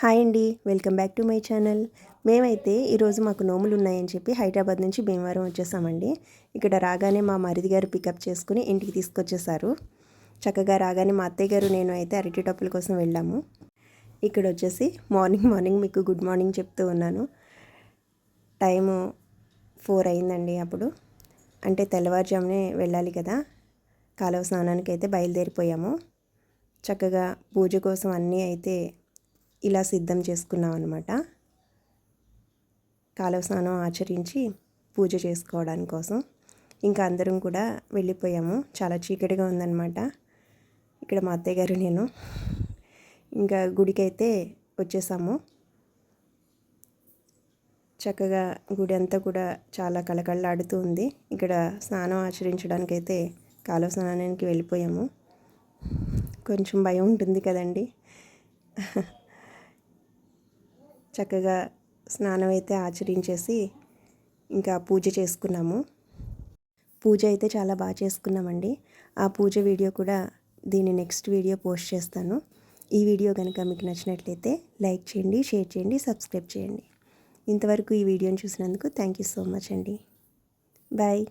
Hi అండి, welcome back to my channel. మేమైతే ఈరోజు మాకు నోములు ఉన్నాయని చెప్పి హైదరాబాద్ నుంచి భీమవరం వచ్చేసామండి. ఇక్కడ రాగానే మా మరిది గారు పికప్ చేసుకుని ఇంటికి తీసుకొచ్చేసారు. చక్కగా రాగానే మా అత్తయ్య గారు నేను అయితే అరటి టప్పుల కోసం వెళ్ళాము. ఇక్కడ వచ్చేసి మార్నింగ్ మీకు గుడ్ మార్నింగ్ చెప్తూ ఉన్నాను. టైము 4 అయిందండి. అప్పుడు అంటే తెల్లవారుజామునే వెళ్ళాలి కదా. కాలువ స్నానానికి అయితే బయలుదేరిపోయాము. చక్కగా పూజ కోసం అన్నీ అయితే ఇలా సిద్ధం చేసుకున్నాం అన్నమాట. కాలువ స్నానం ఆచరించి పూజ చేసుకోవడానికి కోసం ఇంకా అందరం కూడా వెళ్ళిపోయాము. చాలా చీకటిగా ఉందన్నమాట. ఇక్కడ మా అత్తయ్య గారు నేను ఇంకా గుడికి అయితే వచ్చేసాము. చక్కగా గుడి అంతా కూడా చాలా కళకళలాడుతూ ఉంది. ఇక్కడ స్నానం ఆచరించడానికి అయితే కాలువ స్నానానికి వెళ్ళిపోయాము. కొంచెం భయం ఉంటుంది కదండి. చక్కగా స్నానం అయితే ఆచరించేసి ఇంకా పూజ చేసుకున్నాము. పూజ అయితే చాలా బాగా చేసుకున్నామండి. ఆ పూజ వీడియో కూడా దీని నెక్స్ట్ వీడియో పోస్ట్ చేస్తాను. ఈ వీడియో కనుక మీకు నచ్చినట్లయితే లైక్ చేయండి, షేర్ చేయండి, సబ్స్క్రైబ్ చేయండి. ఇంతవరకు ఈ వీడియోని చూసినందుకు థ్యాంక్ యూ సో మచ్ అండి. బాయ్.